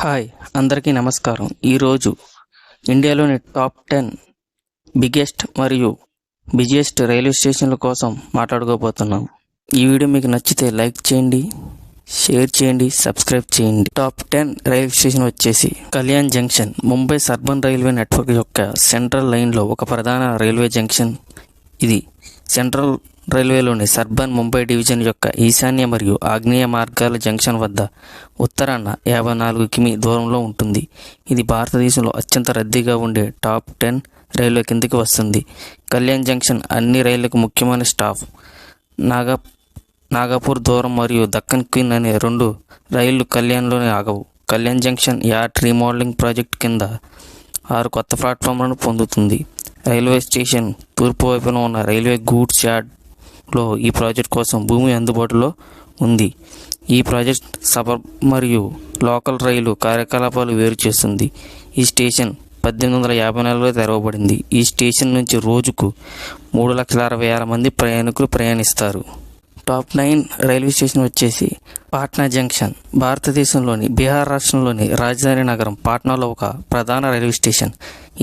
Hi అందరికీ నమస్కారం. ఈరోజు ఇండియాలోని టాప్ 10 బిగ్గెస్ట్ మరియు బిజియెస్ట్ రైల్వే స్టేషన్ల కోసం మాట్లాడుకోబోతున్నాం. ఈ వీడియో మీకు నచ్చితే లైక్ చేయండి, షేర్ చేయండి, సబ్స్క్రైబ్ చేయండి. టాప్ 10 రైల్వే స్టేషన్ వచ్చేసి Kalyan junction. Mumbai suburban railway network యొక్క సెంట్రల్ లైన్లో ఒక ప్రధాన రైల్వే జంక్షన్. ఇది సెంట్రల్ రైల్వేలోని సర్బన్ ముంబై డివిజన్ యొక్క ఈశాన్య మరియు ఆగ్నేయ మార్గాల జంక్షన్ వద్ద ఉత్తరాన 54 కిమీ దూరంలో ఉంటుంది. ఇది భారతదేశంలో అత్యంత రద్దీగా ఉండే టాప్ 10 రైల్వే కిందకి వస్తుంది. కళ్యాణ్ జంక్షన్ అన్ని రైళ్లకు ముఖ్యమైన స్టాప్. నాగపూర్ దూరం మరియు దక్కన్ క్వీన్ అనే 2 రైళ్లు కళ్యాణ్లోనే ఆగవు. Kalyan junction yard remodelling project కింద 6 కొత్త ప్లాట్ఫామ్లను పొందుతుంది. రైల్వే స్టేషన్ తూర్పు వైపున ఉన్న రైల్వే గూడ్స్ యార్డ్లో ఈ ప్రాజెక్ట్ కోసం భూమి అందుబాటులో ఉంది. ఈ ప్రాజెక్ట్ సబర్బ్ మరియు లోకల్ రైలు కార్యకలాపాలు వేరు చేస్తుంది. ఈ స్టేషన్ 1854లో తెరవబడింది. ఈ స్టేషన్ నుంచి రోజుకు 3,60,000 మంది ప్రయాణికులు ప్రయాణిస్తారు. టాప్ 9 రైల్వే స్టేషన్ వచ్చేసి పాట్నా జంక్షన్. భారతదేశంలోని బీహార్ రాష్ట్రంలోని రాజధాని నగరం పాట్నాలో ఒక ప్రధాన రైల్వే స్టేషన్.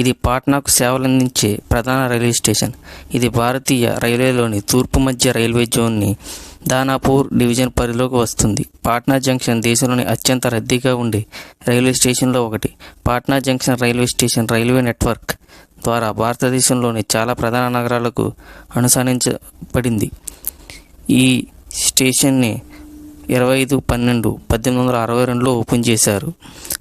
ఇది పాట్నాకు సేవలందించే ప్రధాన రైల్వే స్టేషన్. ఇది భారతీయ రైల్వేలోని తూర్పు మధ్య రైల్వే జోన్ని దానాపూర్ డివిజన్ పరిధిలోకి వస్తుంది. పాట్నా జంక్షన్ దేశంలోని అత్యంత రద్దీగా ఉండే రైల్వే స్టేషన్లో ఒకటి. Patna junction railway station railway network ద్వారా భారతదేశంలోని చాలా ప్రధాన నగరాలకు అనుసంధానించబడింది. ఈ స్టేషన్ని 25/12/1862లో ఓపెన్ చేశారు.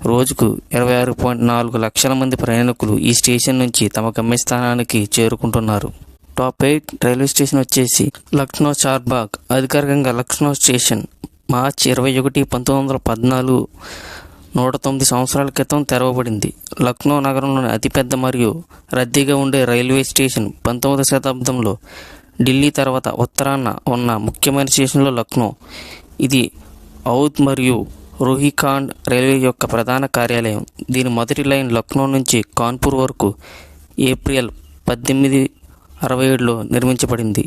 రోజుకు 26.4 లక్షల మంది ప్రయాణికులు ఈ స్టేషన్ నుంచి తమ గమ్యస్థానానికి చేరుకుంటున్నారు. టాప్ 8 రైల్వే స్టేషన్ వచ్చేసి లక్నో చార్బాగ్. అధికారికంగా లక్నో స్టేషన్ మార్చి 21, 1914 109 సంవత్సరాల క్రితం తెరవబడింది. లక్నో నగరంలోని అతిపెద్ద మరియు రద్దీగా ఉండే రైల్వే స్టేషన్. 19వ శతాబ్దంలో ఢిల్లీ తర్వాత ఉత్తరాన ఉన్న ముఖ్యమైన స్టేషన్లో లక్నో. ఇది ఔధ్ మరియు రోహికాండ్ రైల్వే యొక్క ప్రధాన కార్యాలయం. దీని మొదటి లైన్ లక్నో నుంచి కాన్పూర్ వరకు ఏప్రిల్ 1867లో నిర్మించబడింది.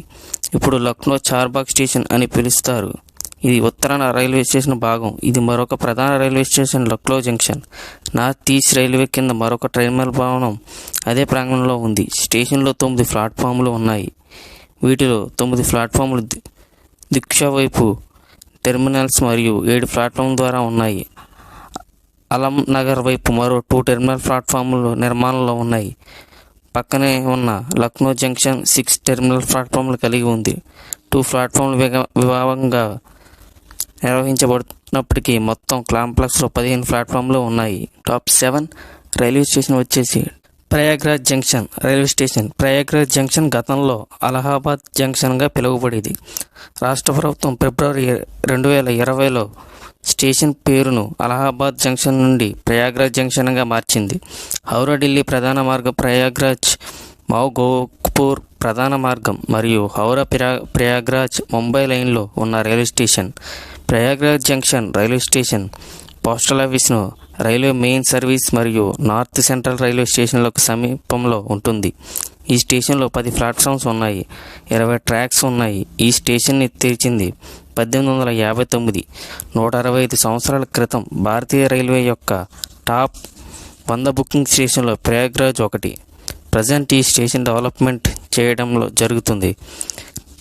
ఇప్పుడు లక్నో చార్బాగ్ స్టేషన్ అని పిలుస్తారు. ఇది ఉత్తరాన రైల్వే స్టేషన్ భాగం. ఇది మరొక ప్రధాన railway station Lucknow junction. North east railway కింద మరొక టెర్మినల్ భవనం అదే ప్రాంగణంలో ఉంది. స్టేషన్లో 9 ప్లాట్ఫామ్లు ఉన్నాయి. వీటిలో 9 ప్లాట్ఫామ్లు దిక్షా వైపు టెర్మినల్స్ మరియు 7 ప్లాట్ఫామ్ ద్వారా ఉన్నాయి. అలం నగర్ వైపు మరో 2 టెర్మినల్ ప్లాట్ఫామ్లు నిర్మాణంలో ఉన్నాయి. పక్కనే ఉన్న లక్నో జంక్షన్ 6 టెర్మినల్ ప్లాట్ఫామ్లు కలిగి ఉంది. 2 ప్లాట్ఫామ్లు విభాగంగా నిర్వహించబడుతున్నప్పటికీ మొత్తం కాంప్లెక్స్లో 15 ప్లాట్ఫామ్లు ఉన్నాయి. టాప్ 7 రైల్వే స్టేషన్ వచ్చేసి Prayagraj junction railway station. Prayagraj junction గతంలో అలహాబాద్ జంక్షన్గా పిలువబడేది. రాష్ట్ర ప్రభుత్వం ఫిబ్రవరి 2020లో స్టేషన్ పేరును అలహాబాద్ జంక్షన్ నుండి ప్రయాగ్రాజ్ జంక్షన్గా మార్చింది. హౌరా ఢిల్లీ ప్రధాన మార్గం, ప్రయాగ్రాజ్ మౌ గోరఖ్పూర్ ప్రధాన మార్గం మరియు హౌరా ప్రయాగ్రాజ్ ముంబై లైన్లో ఉన్న railway station. Prayagraj junction railway station postal ఆఫీస్ను, రైల్వే మెయిన్ సర్వీస్ మరియు నార్త్ సెంట్రల్ రైల్వే స్టేషన్లకు సమీపంలో ఉంటుంది. ఈ స్టేషన్లో 10 ప్లాట్ఫామ్స్ ఉన్నాయి, 20 ట్రాక్స్ ఉన్నాయి. ఈ స్టేషన్ని తెరిచింది 1859. 165 సంవత్సరాల క్రితం భారతీయ రైల్వే యొక్క టాప్ 100 బుకింగ్ స్టేషన్లో ప్రయాగ్రాజ్ ఒకటి. ప్రజెంట్ ఈ స్టేషన్ డెవలప్మెంట్ చేయడంలో జరుగుతుంది.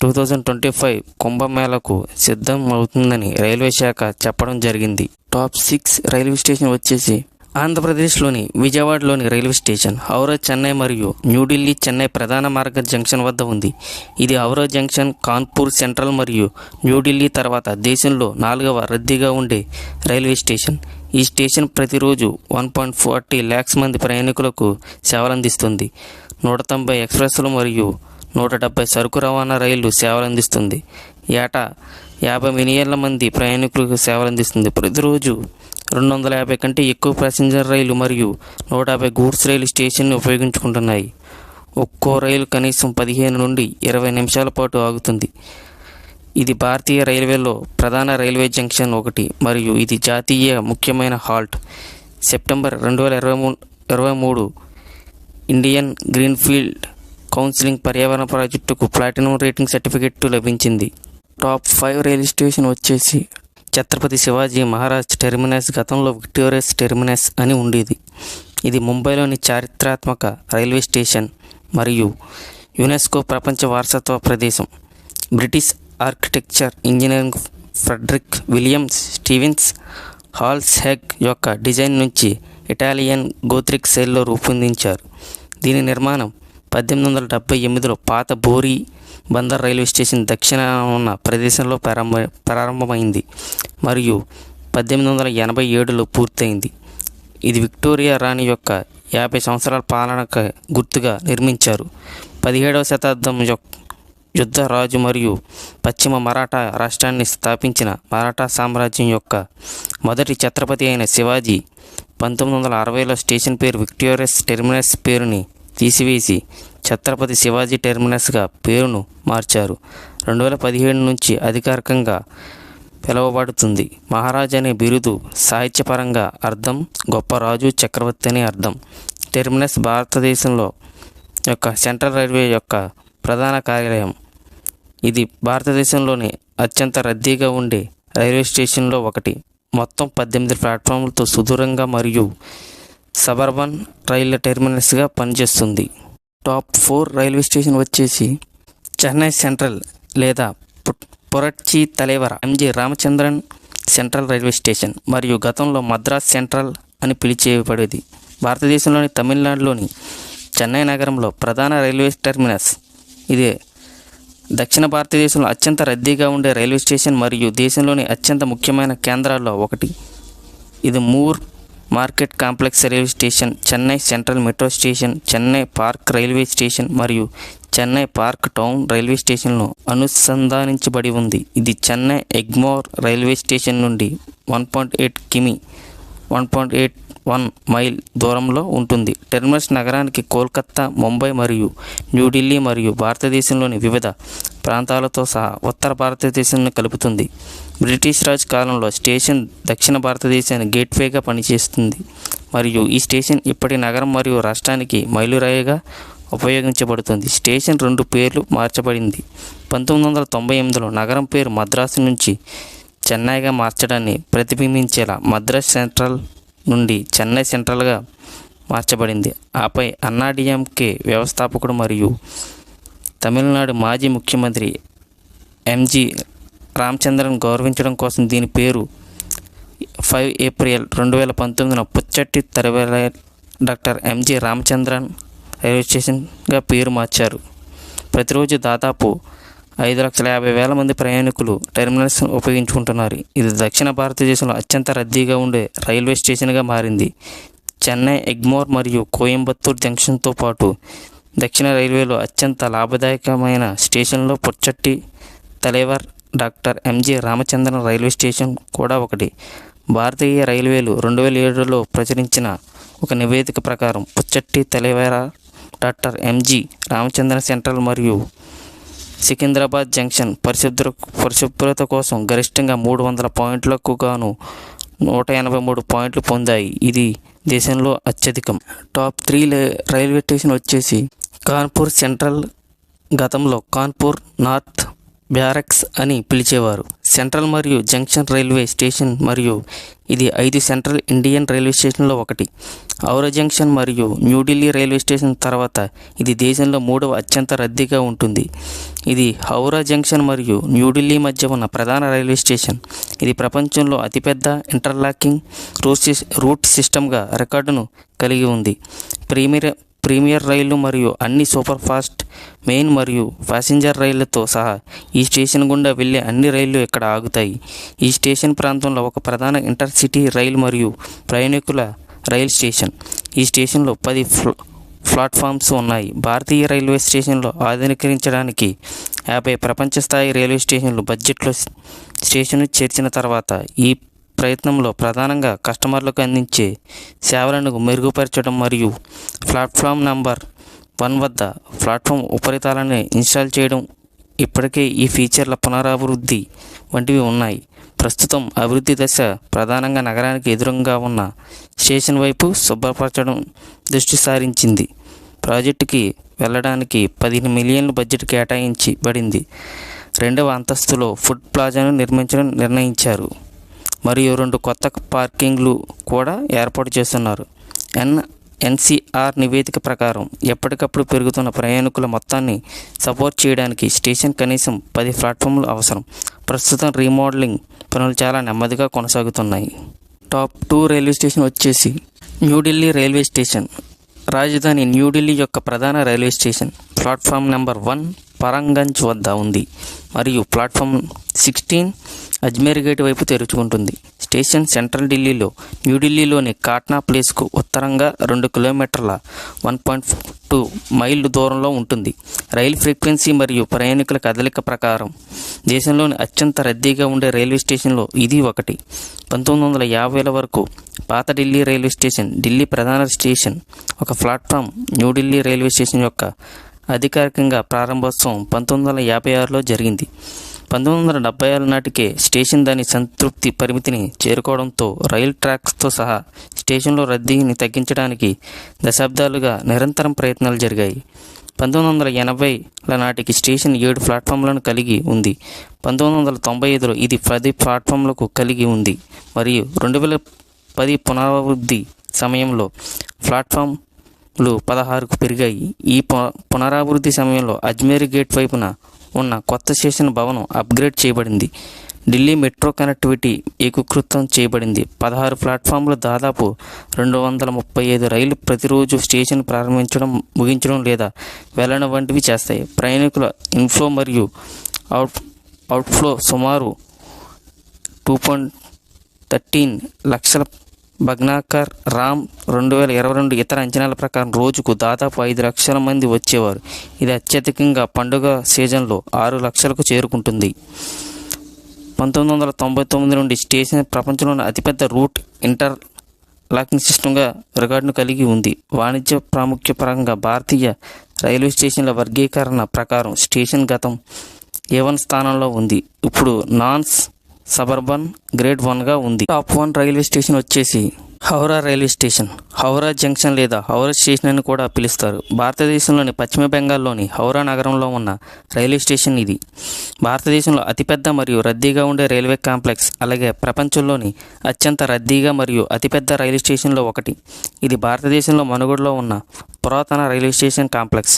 2025 కుంభమేళకు సిద్ధం అవుతుందని రైల్వే శాఖ చెప్పడం జరిగింది. టాప్ 6 రైల్వే స్టేషన్ వచ్చేసి ఆంధ్రప్రదేశ్లోని విజయవాడలోని రైల్వే స్టేషన్. హౌరా చెన్నై మరియు న్యూఢిల్లీ చెన్నై ప్రధాన మార్గ జంక్షన్ వద్ద ఉంది. ఇది హౌరా జంక్షన్, కాన్పూర్ సెంట్రల్ మరియు న్యూఢిల్లీ తర్వాత దేశంలో 4వ రద్దీగా ఉండే రైల్వే స్టేషన్. ఈ స్టేషన్ ప్రతిరోజు 1.40 lakhs మంది ప్రయాణికులకు సేవలందిస్తుంది. 190 ఎక్స్ప్రెస్లు మరియు 170 సరుకు రవాణా రైళ్లు సేవలందిస్తుంది. ఏటా 50 మిలియన్ల మంది ప్రయాణికులకు సేవలందిస్తుంది. ప్రతిరోజు 250 కంటే ఎక్కువ ప్యాసింజర్ రైలు మరియు 150 గూడ్స్ రైలు స్టేషన్ని ఉపయోగించుకుంటున్నాయి. ఒక్కో రైలు కనీసం 15 నుండి 20 నిమిషాల పాటు ఆగుతుంది. ఇది భారతీయ రైల్వేలో ప్రధాన రైల్వే జంక్షన్ ఒకటి మరియు ఇది జాతీయ ముఖ్యమైన halt. September 2023 Indian greenfield counselling పర్యావరణ ప్రాజెక్టుకు ప్లాటినం రేటింగ్ సర్టిఫికెట్ లభించింది. టాప్ 5 రైల్వే స్టేషన్ వచ్చేసి ఛత్రపతి శివాజీ మహారాజ్ టెర్మినస్ గతంలో విక్టోరియస్ టెర్మినస్ అని ఉండేది. ఇది ముంబైలోని చారిత్రాత్మక రైల్వే స్టేషన్ మరియు యునెస్కో ప్రపంచ వారసత్వ ప్రదేశం. British architecture engineering Frederick William Stevens హాల్స్హెగ్ యొక్క డిజైన్ నుంచి ఇటాలియన్ గోథిక్ శైలిలో రూపొందించారు. దీని నిర్మాణం 1878లో పాత బోరీ బందర్ రైల్వే స్టేషన్ దక్షిణాన ఉన్న ప్రదేశంలో ప్రారంభమైంది మరియు 1887లో పూర్తయింది. ఇది విక్టోరియా రాణి యొక్క 50 సంవత్సరాల పాలనకు గుర్తుగా నిర్మించారు. 17వ శతాబ్దం యుద్ధ రాజు మరియు పశ్చిమ మరాఠా రాష్ట్రాన్ని స్థాపించిన మరాఠా సామ్రాజ్యం యొక్క మొదటి ఛత్రపతి అయిన శివాజీ 1960లో స్టేషన్ పేరు విక్టోరియస్ టెర్మినస్ పేరుని తీసివేసి ఛత్రపతి శివాజీ టెర్మినస్గా పేరును మార్చారు. 2017 నుంచి అధికారికంగా పిలువబడుతుంది. మహారాజ్ అనే బిరుదు సాహిత్యపరంగా అర్థం గొప్ప రాజు, చక్రవర్తి అని అర్థం. టెర్మినస్ భారతదేశంలో యొక్క సెంట్రల్ రైల్వే యొక్క ప్రధాన కార్యాలయం. ఇది భారతదేశంలోని అత్యంత రద్దీగా ఉండే రైల్వే స్టేషన్లో ఒకటి. మొత్తం 18 ప్లాట్ఫామ్లతో సుదూరంగా మరియు సబర్బన్ రైళ్ల టెర్మినస్గా పనిచేస్తుంది. టాప్ 4 రైల్వే స్టేషన్ వచ్చేసి చెన్నై సెంట్రల్ లేదా Puratchi Thalaivar MG Ramachandran central railway station మరియు గతంలో మద్రాస్ సెంట్రల్ అని పిలిచేయబడేది. భారతదేశంలోని తమిళనాడులోని చెన్నై నగరంలో ప్రధాన రైల్వే టెర్మినస్. ఇదే దక్షిణ భారతదేశంలో అత్యంత రద్దీగా ఉండే రైల్వే స్టేషన్ మరియు దేశంలోని అత్యంత ముఖ్యమైన కేంద్రాల్లో ఒకటి. ఇది Moore market complex railway station, Chennai central metro station, Chennai park railway station మరియు చెన్నై పార్క్ టౌన్ రైల్వే స్టేషన్లో అనుసంధానించబడి ఉంది. ఇది చెన్నై ఎగ్మోర్ రైల్వే స్టేషన్ నుండి 1.81 మైల్ దూరంలో ఉంటుంది. టెర్మినస్ నగరానికి కోల్కతా, ముంబై మరియు న్యూఢిల్లీ మరియు భారతదేశంలోని వివిధ ప్రాంతాలతో సహా ఉత్తర భారతదేశాన్ని కలుపుతుంది. బ్రిటిష్ రాజ్ కాలంలో స్టేషన్ దక్షిణ భారతదేశానికి గేట్వేగా పనిచేస్తుంది మరియు ఈ స్టేషన్ ఇప్పటి నగరం మరియు రాష్ట్రానికి మైలురాయిగా ఉపయోగించబడుతుంది. స్టేషన్ 2 పేర్లు మార్చబడింది. 1998లో నగరం పేరు మద్రాసు నుంచి చెన్నైగా మార్చడాన్ని ప్రతిబింబించేలా మద్రాస్ సెంట్రల్ నుండి చెన్నై సెంట్రల్గా మార్చబడింది. ఆపై అన్నాడీఎంకే వ్యవస్థాపకుడు మరియు తమిళనాడు మాజీ ముఖ్యమంత్రి ఎంజి రామచంద్రన్ గౌరవించడం కోసం దీని పేరు 5 ఏప్రిల్ 2019 పుచ్చట్టి Thalaivar doctor MG Ramachandran railway స్టేషన్గా పేరు మార్చారు. ప్రతిరోజు దాదాపు 5,50,000 మంది ప్రయాణికులు టెర్మినల్స్ ఉపయోగించుకుంటున్నారు. ఇది దక్షిణ భారతదేశంలో అత్యంత రద్దీగా ఉండే రైల్వే స్టేషన్గా మారింది. చెన్నై ఎగ్మోర్ మరియు కోయంబత్తూర్ జంక్షన్తో పాటు దక్షిణ రైల్వేలో అత్యంత లాభదాయకమైన స్టేషన్లో పుచ్చట్టి Thalaivar doctor MG Ramachandran railway station కూడా ఒకటి. భారతీయ రైల్వేలు 2007లో ప్రచురించిన ఒక నివేదిక ప్రకారం పుచ్చట్టి Thalaivar doctor MG Ramachandran central మరియు సికింద్రాబాద్ జంక్షన్ పరిశుభ్రత కోసం గరిష్టంగా 300 పాయింట్లకు గాను 183 పాయింట్లు పొందాయి. ఇది దేశంలో అత్యధికం. టాప్ 3 రైల్వే స్టేషన్ వచ్చేసి కాన్పూర్ సెంట్రల్. గతంలో కాన్పూర్ నార్త్ బ్యారక్స్ అని పిలిచేవారు. సెంట్రల్ మరియు జంక్షన్ రైల్వే స్టేషన్ మరియు ఇది 5 సెంట్రల్ ఇండియన్ రైల్వే స్టేషన్లో ఒకటి. హౌరా జంక్షన్ మరియు న్యూఢిల్లీ రైల్వే స్టేషన్ తర్వాత ఇది దేశంలో 3వ అత్యంత రద్దీగా ఉంటుంది. ఇది హౌరా జంక్షన్ మరియు న్యూఢిల్లీ మధ్య ఉన్న ప్రధాన రైల్వే స్టేషన్. ఇది ప్రపంచంలో అతిపెద్ద ఇంటర్లాకింగ్ రూట్ సిస్టమ్గా రికార్డును కలిగి ఉంది. ప్రీమియర్ రైళ్లు మరియు అన్ని సూపర్ ఫాస్ట్ మెయిన్ మరియు ప్యాసింజర్ రైళ్లతో సహా ఈ స్టేషన్ గుండా వెళ్ళే అన్ని రైళ్లు ఇక్కడ ఆగుతాయి. ఈ స్టేషన్ ప్రాంతంలో ఒక ప్రధాన ఇంటర్సిటీ రైలు మరియు ప్రయాణికుల రైల్ స్టేషన్. ఈ స్టేషన్లో 10 ప్లాట్ఫామ్స్ ఉన్నాయి. భారతీయ రైల్వే స్టేషన్లో ఆధునీకరించడానికి 50 ప్రపంచ స్థాయి రైల్వే స్టేషన్లు బడ్జెట్లో స్టేషన్ను చేర్చిన తర్వాత ఈ ప్రయత్నంలో ప్రధానంగా కస్టమర్లకు అందించే సేవలను మెరుగుపరచడం మరియు ప్లాట్ఫామ్ నంబర్ 1 వద్ద ప్లాట్ఫామ్ ఉపరితలాన్ని ఇన్స్టాల్ చేయడం. ఇప్పటికే ఈ ఫీచర్ల పునరాభివృద్ధి వంటివి ఉన్నాయి. ప్రస్తుతం అభివృద్ధి దశ ప్రధానంగా నగరానికి ఎదురుగా ఉన్న స్టేషన్ వైపు శుభ్రపరచడం దృష్టి సారించింది. ప్రాజెక్టుకి వెళ్ళడానికి 15 మిలియన్ల బడ్జెట్ కేటాయించబడింది. 2వ అంతస్తులో ఫుడ్ ప్లాజాను నిర్మించడం నిర్ణయించారు. మరియు 2 కొత్త పార్కింగ్లు కూడా ఏర్పాటు చేస్తున్నారు. ఎన్సీఆర్ నివేదిక ప్రకారం ఎప్పటికప్పుడు పెరుగుతున్న ప్రయాణికుల మొత్తాన్ని సపోర్ట్ చేయడానికి స్టేషన్ కనీసం 10 ప్లాట్ఫామ్లు అవసరం. ప్రస్తుతం రీమోడలింగ్ పనులు చాలా నెమ్మదిగా కొనసాగుతున్నాయి. టాప్ 2 రైల్వే స్టేషన్ వచ్చేసి న్యూఢిల్లీ రైల్వే స్టేషన్. రాజధాని న్యూఢిల్లీ యొక్క ప్రధాన రైల్వే స్టేషన్ ప్లాట్ఫామ్ నెంబర్ 1 పరంగంజ్ వద్ద ఉంది మరియు ప్లాట్ఫామ్ 16 అజ్మీర్ గేట్ వైపు తెరుచుకుంటుంది. స్టేషన్ సెంట్రల్ ఢిల్లీలో న్యూఢిల్లీలోని కాట్నా ప్లేస్కు ఉత్తరంగా 2 కిలోమీటర్ల 1.2 మైళ్ళు దూరంలో ఉంటుంది. రైలు ఫ్రీక్వెన్సీ మరియు ప్రయాణికుల కదలిక ప్రకారం దేశంలోని అత్యంత రద్దీగా ఉండే రైల్వే స్టేషన్లో ఇది ఒకటి. 1950ల వరకు పాత ఢిల్లీ రైల్వే స్టేషన్ ఢిల్లీ ప్రధాన స్టేషన్ ఒక ప్లాట్ఫామ్. న్యూఢిల్లీ రైల్వే స్టేషన్ యొక్క అధికారికంగా ప్రారంభోత్సవం 1956లో జరిగింది. 1976 నాటికే స్టేషన్ దాని సంతృప్తి పరిమితిని చేరుకోవడంతో రైలు ట్రాక్స్తో సహా స్టేషన్లో రద్దీని తగ్గించడానికి దశాబ్దాలుగా నిరంతరం ప్రయత్నాలు జరిగాయి. 1980ల నాటికి స్టేషన్ 7 ప్లాట్ఫామ్లను కలిగి ఉంది. 1995లో ఇది 10 ప్లాట్ఫామ్లకు కలిగి ఉంది మరియు 2010 పునరాభివృద్ధి సమయంలో ప్లాట్ఫామ్లు 16కు పెరిగాయి. ఈ పునరాభివృద్ధి సమయంలో అజ్మీర్ గేట్ వైపున ఉన్న కొత్త స్టేషన్ భవనం అప్గ్రేడ్ చేయబడింది. ఢిల్లీ మెట్రో కనెక్టివిటీ ఏకీకృతం చేయబడింది. 16 ప్లాట్ఫామ్లు దాదాపు 235 రైళ్లు ప్రతిరోజు స్టేషన్ ప్రారంభించడం, ముగించడం లేదా వెళ్ళడం వంటివి చేస్తాయి. ప్రయాణికుల ఇన్ఫ్లో మరియు అవుట్ఫ్లో సుమారు 2.13 లక్షల. భగ్నాకర్ రామ్ 2022 ఇతర అంచనాల ప్రకారం రోజుకు దాదాపు 5 లక్షల మంది వచ్చేవారు. ఇది అత్యధికంగా పండుగ సీజన్లో 6 లక్షలకు చేరుకుంటుంది. 1999 నుండి స్టేషన్ ప్రపంచంలోని అతిపెద్ద రూట్ ఇంటర్ లాకింగ్ సిస్టమ్గా రికార్డును కలిగి ఉంది. వాణిజ్య ప్రాముఖ్య పరంగా భారతీయ రైల్వే స్టేషన్ల వర్గీకరణ ప్రకారం స్టేషన్ గతం A1 స్థానంలో ఉంది. ఇప్పుడు నాన్ సబర్బన్ గ్రేడ్ 1గా ఉంది. టాప్ 1 రైల్వే స్టేషన్ వచ్చేసి Howrah railway station. Howrah junction లేదా హౌరా స్టేషన్ అని కూడా పిలుస్తారు. భారతదేశంలోని పశ్చిమ బెంగాల్లోని హౌరా నగరంలో ఉన్న రైల్వే స్టేషన్ ఇది. భారతదేశంలో అతిపెద్ద మరియు రద్దీగా ఉండే రైల్వే కాంప్లెక్స్, అలాగే ప్రపంచంలోని అత్యంత రద్దీగా మరియు అతిపెద్ద రైల్వే స్టేషన్లో ఒకటి. ఇది భారతదేశంలో మనుగడలో ఉన్న పురాతన railway station complex.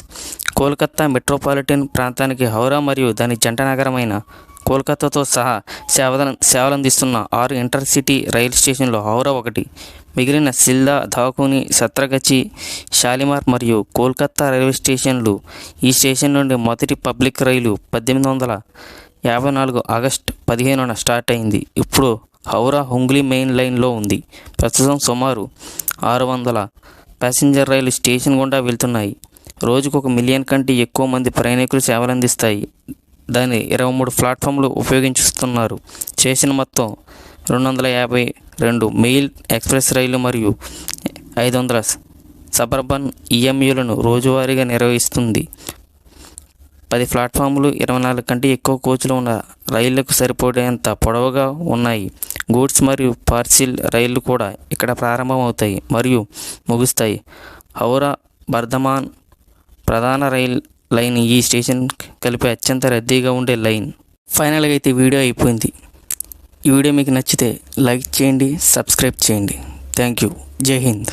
Kolkata metropolitan ప్రాంతానికి హౌరా మరియు దాని జంట నగరమైన కోల్కతాతో సహా సేవలందిస్తున్న 6 ఇంటర్సిటీ రైలు స్టేషన్లో హౌరా ఒకటి. మిగిలిన సిల్దా, ధాకుని, సత్రగచి, షాలిమార్ మరియు కోల్కతా రైల్వే స్టేషన్లు. ఈ స్టేషన్ నుండి మొదటి పబ్లిక్ రైలు 1854 ఆగస్టు 15న స్టార్ట్ అయింది. ఇప్పుడు హౌరా హుంగ్లీ మెయిన్ లైన్లో ఉంది. ప్రస్తుతం సుమారు 600 ప్యాసింజర్ రైలు స్టేషన్ గుండా వెళ్తున్నాయి. రోజుకు 1 మిలియన్ కంటే ఎక్కువ మంది ప్రయాణికులు సేవలందిస్తాయి. దాని 23 ప్లాట్ఫామ్లు ఉపయోగిస్తున్నారు. స్టేషన్ మొత్తం 252 మెయిల్ ఎక్స్ప్రెస్ రైలు మరియు 500 సబర్బన్ ఈఎంయూలను రోజువారీగా నిర్వహిస్తుంది. 10 ప్లాట్ఫామ్లు 24 కంటే ఎక్కువ కోచ్లు ఉన్న రైళ్లకు సరిపోయేంత పొడవుగా ఉన్నాయి. గూడ్స్ మరియు పార్సిల్ రైళ్లు కూడా ఇక్కడ ప్రారంభమవుతాయి మరియు ముగుస్తాయి. హౌరా బర్ధమాన్ ప్రధాన రైల్ లైన్ ఈ స్టేషన్ కలిపి అత్యంత రద్దీగా ఉండే లైన్. ఫైనల్గా అయితే వీడియో అయిపోయింది. ఈ వీడియో మీకు నచ్చితే లైక్ చేయండి, సబ్స్క్రైబ్ చేయండి. Thank you. జై హింద్.